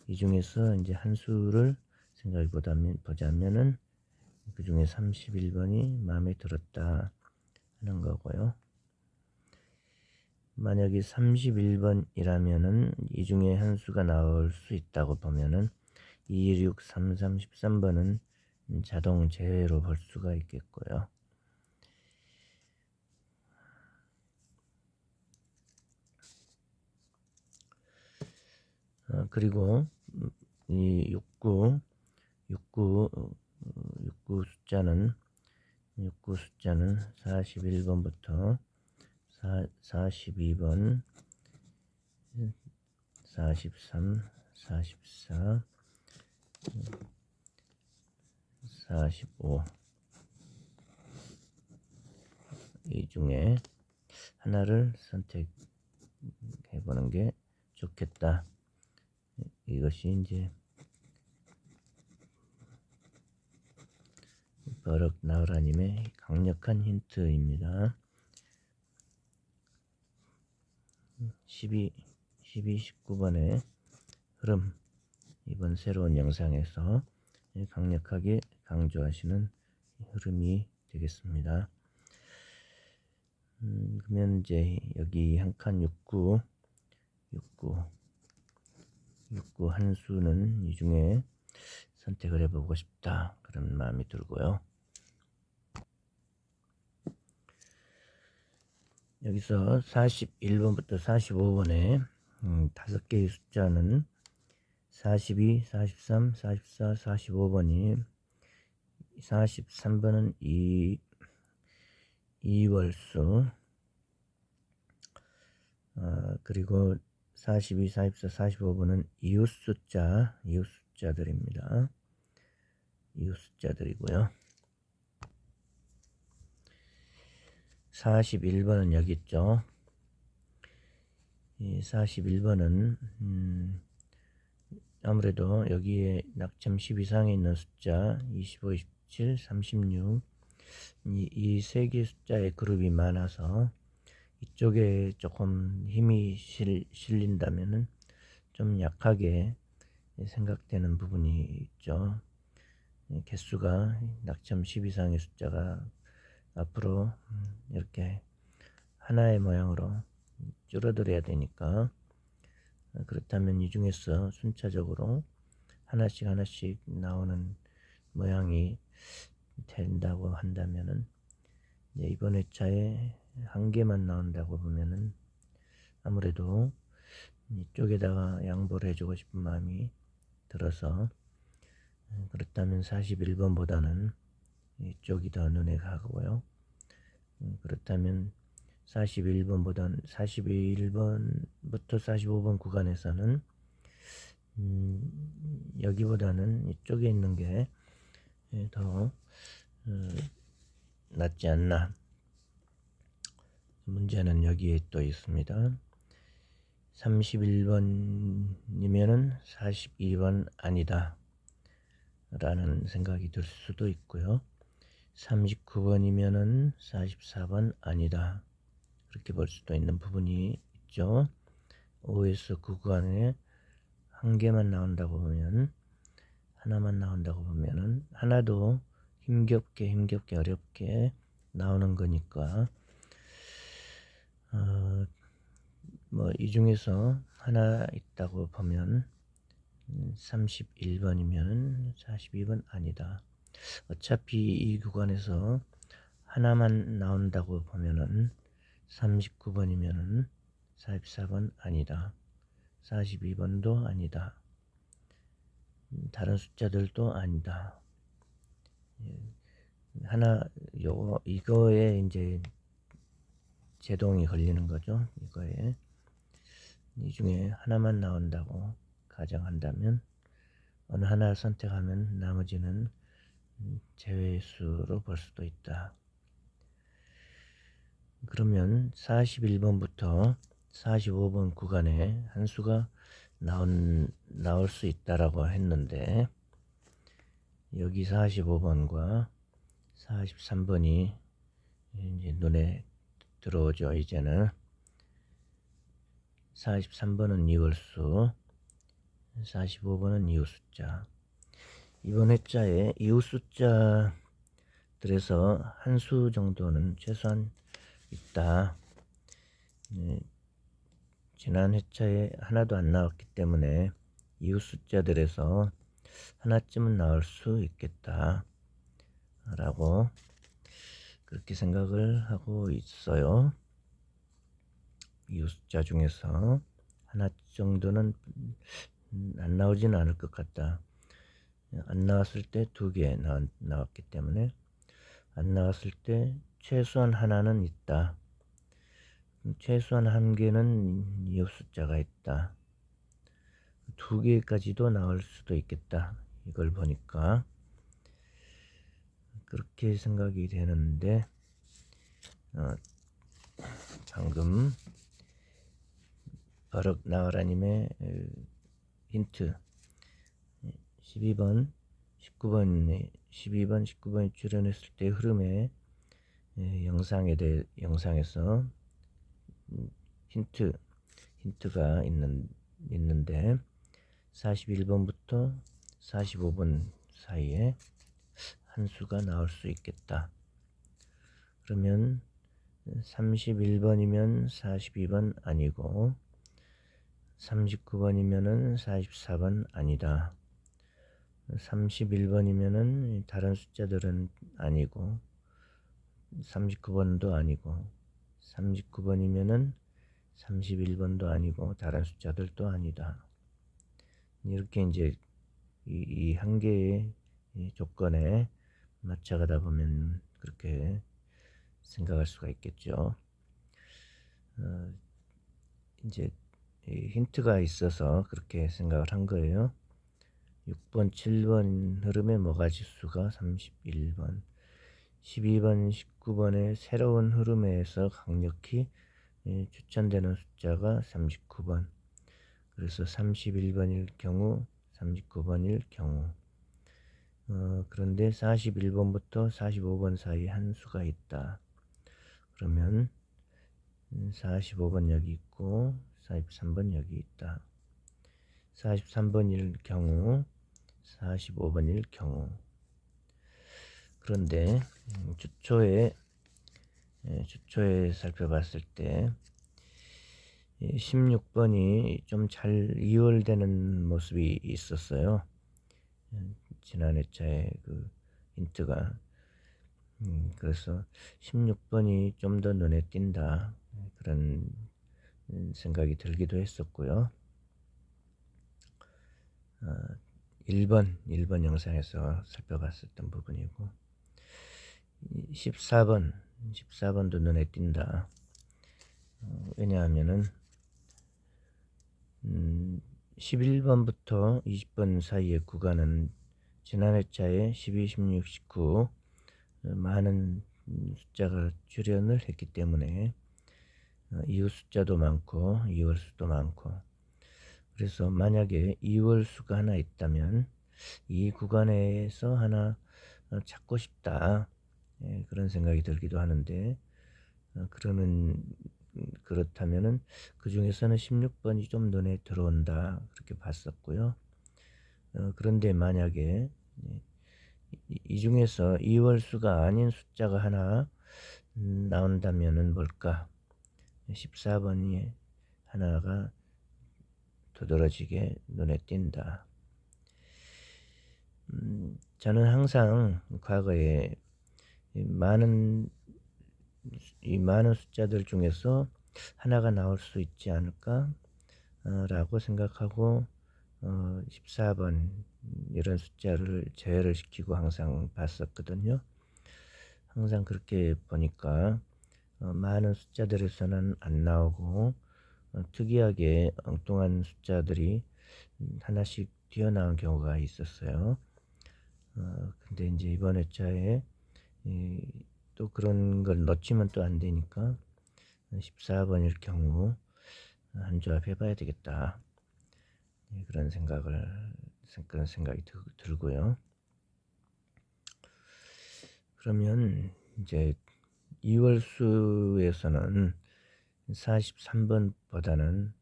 이 중에서 이제 한 수를 생각해 보자면은 그 중에 31번이 마음에 들었다 하는 거고요. 만약에 31번이라면은 이 중에 한 수가 나올 수 있다고 보면은 2, 6, 3, 3, 13번은 자동 제외로 볼 수가 있겠고요. 그리고 이 69 숫자는 41번부터 42번, 43, 44, 45, 이 중에 하나를 선택해 보는 게 좋겠다. 이것이 이제 버럭나우라님의 강력한 힌트입니다. 19번의 흐름, 이번 새로운 영상에서 강력하게 강조하시는 흐름이 되겠습니다. 그러면 이제 여기 한 칸 69 한 수는 이 중에 선택을 해보고 싶다, 그런 마음이 들고요. 여기서 41번부터 45번에 5개의 숫자는 42, 43, 44, 45번이 43번은 이월수, 그리고 42, 44, 45번은 이웃 숫자들입니다. 이웃 숫자들이고요. 41번은 여기 있죠. 이 41번은 아무래도 여기에 낙점 10 이상에 있는 숫자 25, 27, 36 이 세 개의 숫자의 그룹이 많아서 이쪽에 조금 힘이 실린다면은 좀 약하게 생각되는 부분이 있죠. 개수가 낙점 10 이상의 숫자가 앞으로 이렇게 하나의 모양으로 줄어들어야 되니까, 그렇다면 이 중에서 순차적으로 하나씩 나오는 모양이 된다고 한다면은, 이번 회차에 한 개만 나온다고 보면은 아무래도 이쪽에다가 양보를 해주고 싶은 마음이 들어서, 그렇다면 41번보다는 이쪽이 더 눈에 가고요. 그렇다면 41번보다는 41번부터 45번 구간에서는 여기보다는 이쪽에 있는 게 더 낫지 않나. 문제는 여기에 또 있습니다. 31번이면은 42번 아니다 라는 생각이 들 수도 있고요. 39번이면은 44번 아니다, 그렇게 볼 수도 있는 부분이 있죠. 5에서 9 구간에 한 개만 나온다고 보면, 하나만 나온다고 보면은 하나도 힘겹게 어렵게 나오는 거니까, 뭐 이 중에서 하나 있다고 보면 31번이면 42번 아니다. 어차피 이 구간에서 하나만 나온다고 보면은 39번이면은 44번 아니다, 42번도 아니다, 다른 숫자들도 아니다. 이거에 이제 제동이 걸리는 거죠. 이거에 이 중에 하나만 나온다고 가정한다면 어느 하나를 선택하면 나머지는 제외수로 볼 수도 있다. 그러면 41번부터 45번 구간에 한 수가 나올 수 있다라고 했는데, 여기 45번과 43번이 이제 눈에 들어오죠. 이제는 43번은 이월수, 45번은 이웃 숫자. 이번 회차에 이웃 숫자들에서 한 수 정도는 최소한 있다. 지난 회차에 하나도 안 나왔기 때문에 이웃 숫자들에서 하나쯤은 나올 수 있겠다 라고 그렇게 생각을 하고 있어요. 이웃 숫자 중에서 하나 정도는 안 나오지는 않을 것 같다. 안 나왔을 때 2개 나왔기 때문에 안 나왔을 때 최소한 하나는 있다. 최소한 1개는 이웃 숫자가 있다. 2개까지도 나올 수도 있겠다. 이걸 보니까 그렇게 생각이 되는데, 방금 버럭 나와라님의 힌트 12번 19번이 출연했을 때 흐름의 영상에서 힌트가 있는데 41번부터 45번 사이에 한 수가 나올 수 있겠다. 그러면 31번이면 42번 아니고 39번이면은 44번 아니다. 31번이면은 다른 숫자들은 아니고 39번도 아니고 39번이면은 31번도 아니고 다른 숫자들도 아니다. 이렇게 이제 이 한 개의 이 조건에 맞춰가다 보면 그렇게 생각할 수가 있겠죠. 이제 힌트가 있어서 그렇게 생각을 한 거예요. 6번, 7번 흐름의 모가지수가 31번, 12번, 19번의 새로운 흐름에서 강력히 추천되는 숫자가 39번. 그래서 31번일 경우, 39번일 경우. 그런데 41번부터 45번 사이 한 수가 있다. 그러면 45번 여기 있고 43번 여기 있다. 43번일 경우, 45번일 경우. 그런데 주초에 살펴봤을 때 16번이 좀 잘 이월되는 모습이 있었어요. 지난 회차에 그 힌트가 그래서 16번이 좀 더 눈에 띈다 그런 생각이 들기도 했었고요. 1번 영상에서 살펴봤었던 부분이고 14번도 눈에 띈다. 왜냐하면은 11번부터 20번 사이의 구간은 지난 회차에 12, 16, 19 많은 숫자가 출현을 했기 때문에 이웃 숫자도 많고 이월 수도 많고, 그래서 만약에 이월 수가 하나 있다면 이 구간에서 하나 찾고 싶다, 그런 생각이 들기도 하는데 그렇다면은 그 중에서는 16번이 좀 눈에 들어온다 그렇게 봤었고요. 그런데 만약에 이 중에서 2월 수가 아닌 숫자가 하나 나온다면은 뭘까? 14번이 하나가 두드러지게 눈에 띈다. 저는 항상 과거에 이 많은 숫자들 중에서 하나가 나올 수 있지 않을까 라고 생각하고 14번 이런 숫자를 제외를 시키고 항상 봤었거든요. 항상 그렇게 보니까 많은 숫자들에서는 안 나오고 특이하게 엉뚱한 숫자들이 하나씩 튀어나온 경우가 있었어요. 근데 이제 이번 회차에 또 그런 걸 넣치면 또 안 되니까 14번일 경우 한 조합 해봐야 되겠다. 그런 생각이 들고요. 그러면 이제 2월 수에서는 43번보다는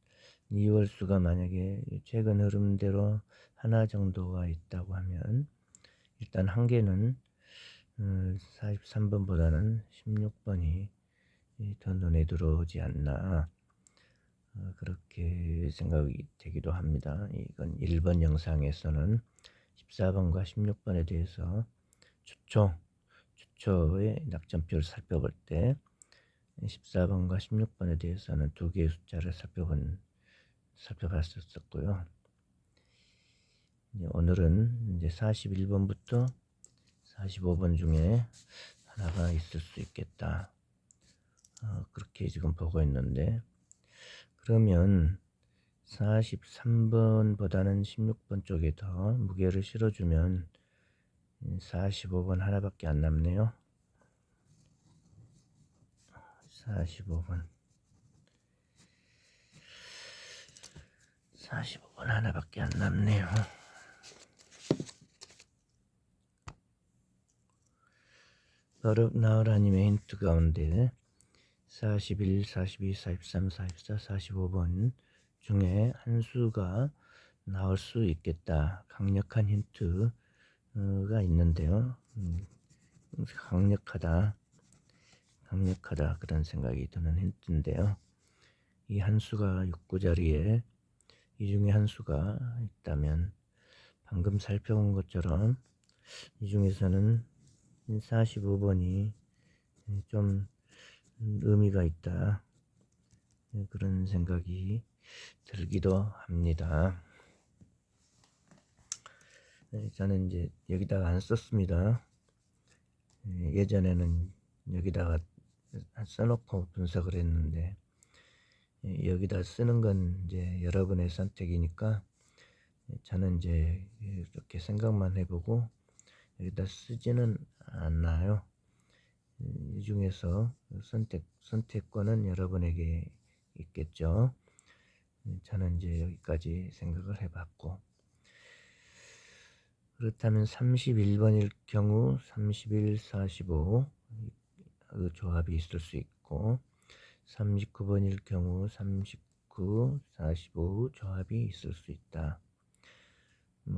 2월 수가 만약에 최근 흐름대로 하나 정도가 있다고 하면 일단 한 개는 43번보다는 16번이 더 눈에 들어오지 않나 그렇게 생각이 되기도 합니다. 이건 1번 영상에서는 14번과 16번에 대해서 주초의 낙점표를 살펴볼 때 14번과 16번에 대해서는 두 개의 숫자를 살펴봤었고요. 오늘은 이제 41번부터 45번 중에 하나가 있을 수 있겠다. 그렇게 지금 보고 있는데, 그러면 43번보다는 16번 쪽에 더 무게를 실어주면 45번 하나밖에 안 남네요. 45번 하나밖에 안 남네요. 나으라님의 힌트 가운데 41, 42, 43, 44, 45번 중에 한 수가 나올 수 있겠다. 강력한 힌트가 있는데요. 강력하다 그런 생각이 드는 힌트인데요. 이 한 수가 6구자리에 이 중에 한 수가 있다면 방금 살펴본 것처럼 이 중에서는 45번이 좀 의미가 있다, 그런 생각이 들기도 합니다. 저는 이제 여기다가 안 썼습니다. 예전에는 여기다가 써놓고 분석을 했는데, 여기다 쓰는 건 이제 여러분의 선택이니까 저는 이제 이렇게 생각만 해보고 여기다 쓰지는 않나요. 이 중에서 선택권은 여러분에게 있겠죠. 저는 이제 여기까지 생각을 해봤고, 그렇다면 31번일 경우 31, 45 그 조합이 있을 수 있고, 39번일 경우 39, 45 조합이 있을 수 있다.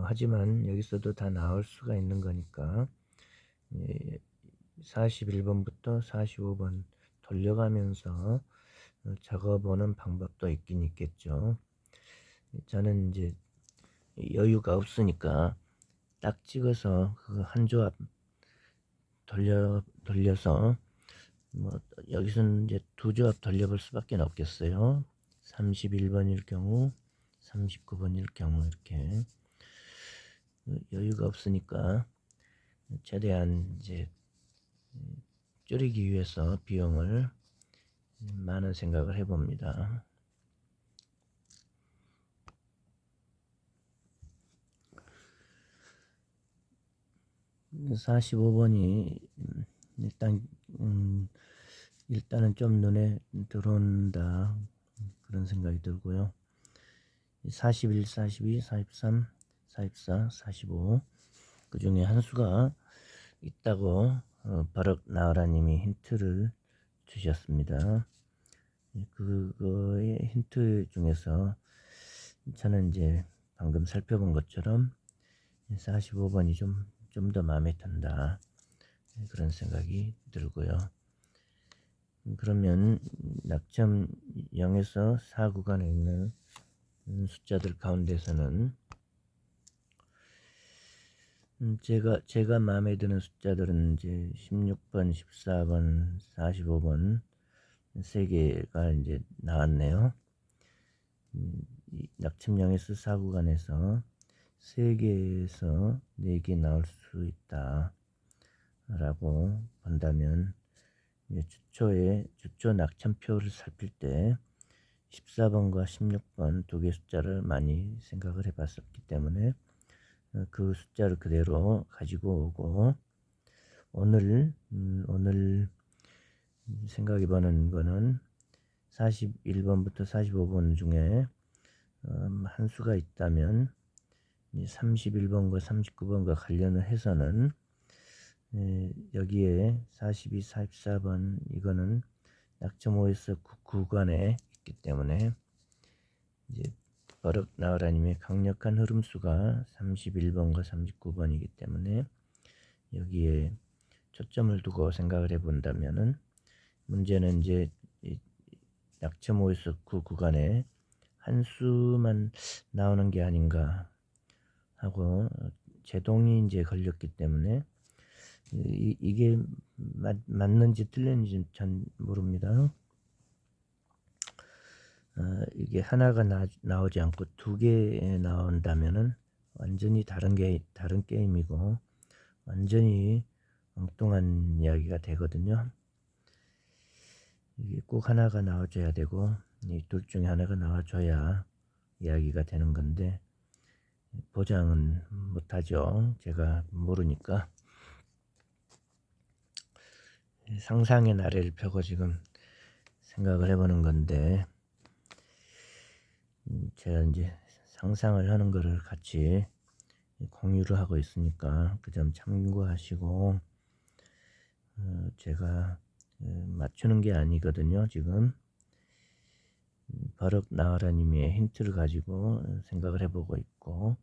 하지만 여기서도 다 나올 수가 있는 거니까 41번부터 45번 돌려가면서 적어보는 방법도 있긴 있겠죠. 저는 이제 여유가 없으니까 딱 찍어서 그 한 조합 돌려서 여기서는 이제 두 조합 돌려볼 수밖에 없겠어요. 31번일 경우, 39번일 경우 이렇게 여유가 없으니까 최대한 이제 줄이기 위해서 비용을 많은 생각을 해봅니다. (45번이) 일단은 좀 눈에 들어온다, 그런 생각이 들고요. 41, 42, 43, 44, 45 그 중에 한 수가 있다고 바럭 나으라님이 힌트를 주셨습니다. 그거의 힌트 중에서 저는 이제 방금 살펴본 것처럼 45번이 좀 더 마음에 든다, 그런 생각이 들고요. 그러면 낙점 0에서 4 구간에 있는 숫자들 가운데서는 제가 마음에 드는 숫자들은 이제 16번, 14번, 45번 세 개가 이제 나왔네요. 낙점 0에서 4 구간에서 3개에서 4개 나올 수 있다 라고 본다면, 주초 낙점표를 살필 때 14번과 16번 두 개 숫자를 많이 생각을 해봤었기 때문에 그 숫자를 그대로 가지고 오고, 오늘 생각해보는 거는 41번부터 45번 중에 한 수가 있다면 31번과 39번과 관련을 해서는 여기에 42, 44번 이거는 낙점 5에서 9 구간에 있기 때문에 이제 버럭 나으라님의 강력한 흐름수가 31번과 39번이기 때문에 여기에 초점을 두고 생각을 해본다면은, 문제는 이제 낙점 5에서 9 구간에 한 수만 나오는 게 아닌가 하고 제동이 이제 걸렸기 때문에 이게 맞는지 틀렸는지 전 모릅니다. 이게 하나가 나오지 않고 두 개 나온다면은 완전히 다른 게임이고 완전히 엉뚱한 이야기가 되거든요. 이게 꼭 하나가 나와줘야 되고 이 둘 중에 하나가 나와줘야 이야기가 되는 건데, 보장은 못하죠. 제가 모르니까. 상상의 나래를 펴고 지금 생각을 해보는 건데, 제가 이제 상상을 하는 거를 같이 공유를 하고 있으니까 그 점 참고하시고, 제가 맞추는 게 아니거든요. 지금 버럭 나으라님의 힌트를 가지고 생각을 해보고 있고,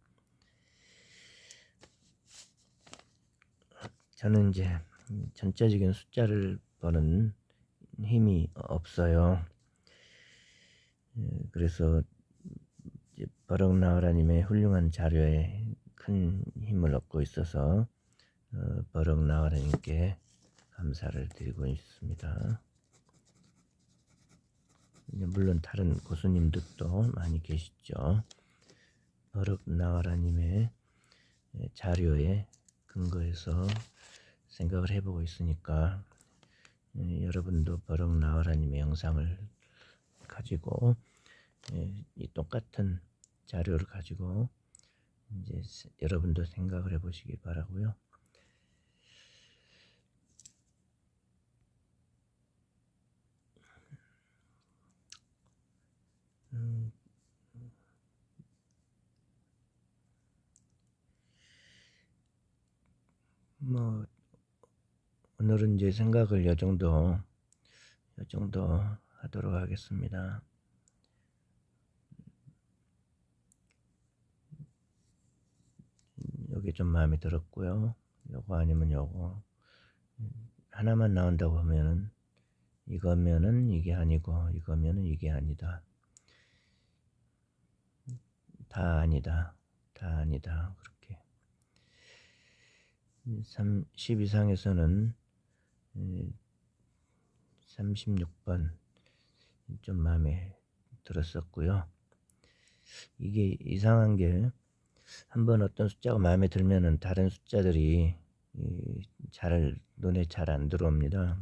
저는 이제 전체적인 숫자를 보는 힘이 없어요. 그래서 버럭 나으라님의 훌륭한 자료에 큰 힘을 얻고 있어서 버럭 나와라님께 감사를 드리고 있습니다. 물론 다른 고수님들도 많이 계시죠. 버럭 나와라님의 자료에 근거해서 생각을 해보고 있으니까 여러분도 버럭 나와라님의 영상을 가지고 이 똑같은 자료를 가지고 이제 여러분도 생각을 해보시기 바라고요. 뭐 오늘은 이제 생각을 요 정도 하도록 하겠습니다. 여기 좀 마음에 들었고요. 요거 아니면 요거 하나만 나온다고 하면은 이거면은 이게 아니고 이거면은 이게 아니다. 다 아니다. 다 아니다. 그렇게 10 이상에서는 36번 좀 마음에 들었었고요. 이게 이상한 게 한번 어떤 숫자가 마음에 들면은 다른 숫자들이 잘 눈에 잘 안 들어옵니다.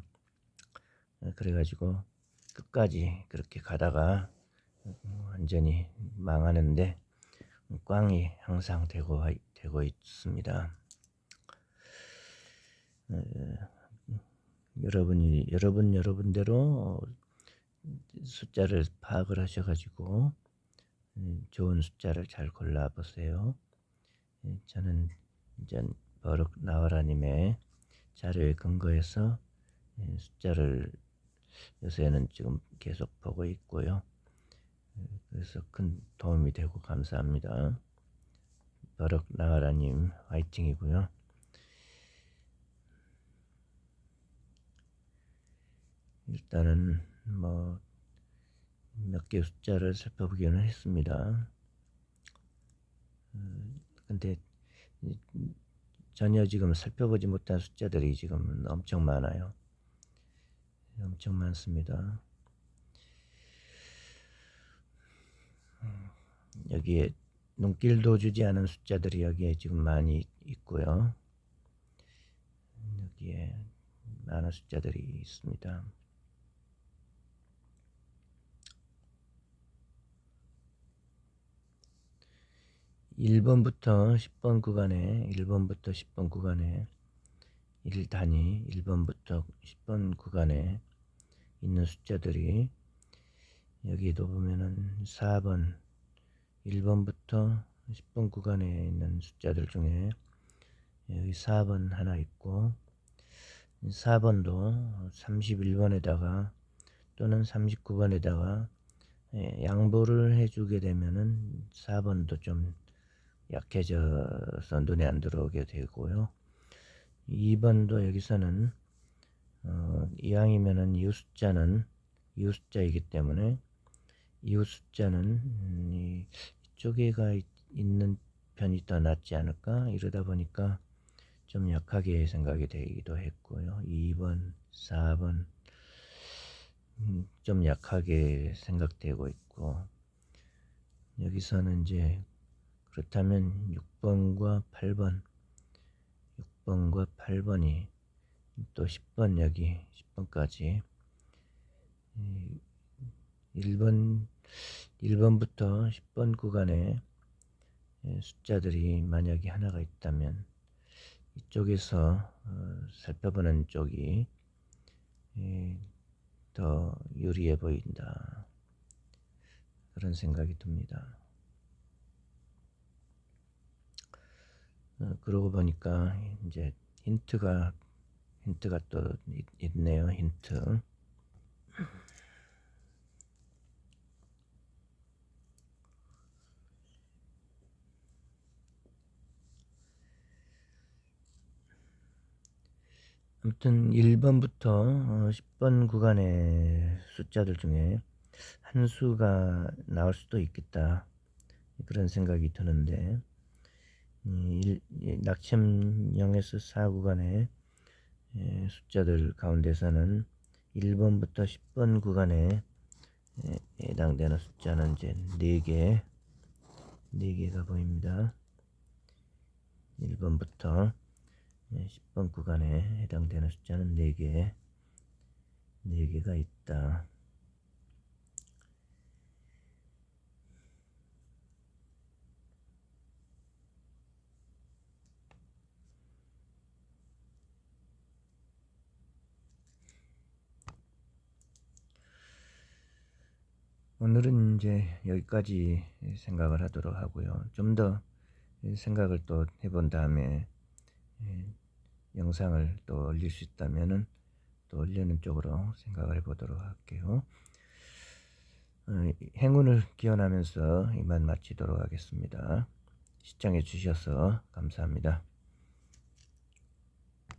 그래가지고 끝까지 그렇게 가다가 완전히 망하는데 꽝이 항상 되고 있습니다. 여러분대로 숫자를 파악을 하셔가지고 좋은 숫자를 잘 골라보세요. 저는 이제 버럭 나와라님의 자료에 근거해서 숫자를 요새는 지금 계속 보고 있고요. 그래서 큰 도움이 되고 감사합니다. 버럭 나와라님 화이팅이고요. 일단은 뭐 몇 개 숫자를 살펴보기는 했습니다. 근데 전혀 지금 살펴보지 못한 숫자들이 지금 엄청 많아요. 엄청 많습니다. 여기에 눈길도 주지 않은 숫자들이 여기에 지금 많이 있고요. 여기에 많은 숫자들이 있습니다. (1번부터 10번) 구간에 1단위 1번부터 10번 구간에 있는 숫자들이 여기도 보면은 4번 1번부터 10번 구간에 있는 숫자들 중에 여기 4번 하나 있고 4번도 31번에다가 또는 39번에다가 양보를 해주게 되면은 4번도 좀 약해져서 눈에 안 들어오게 되고요. 2번도 여기서는 이왕이면은 이웃 숫자이기 때문에 이웃 숫자는 이쪽에가 있는 편이 더 낫지 않을까 이러다 보니까 좀 약하게 생각이 되기도 했고요. 2번, 4번 좀 약하게 생각되고 있고 여기서는 이제 그렇다면 6번과 8번이 또 10번 여기 10번까지 1번부터 10번 구간에 숫자들이 만약에 하나가 있다면 이쪽에서 살펴보는 쪽이 더 유리해 보인다. 그런 생각이 듭니다. 그러고 보니까 이제 힌트가 또 있네요. 힌트. 아무튼 1번부터 10번 구간의 숫자들 중에 한 수가 나올 수도 있겠다. 그런 생각이 드는데 낙첨 0에서 4 구간의 숫자들 가운데서는 1번부터 10번 구간에 해당되는 숫자는 이제 4개가 보입니다. 1번부터 10번 구간에 해당되는 숫자는 4개가 있다. 오늘은 이제 여기까지 생각을 하도록 하고요. 좀 더 생각을 또 해본 다음에 영상을 또 올릴 수 있다면은 또 올리는 쪽으로 생각을 해보도록 할게요. 행운을 기원하면서 이만 마치도록 하겠습니다. 시청해 주셔서 감사합니다.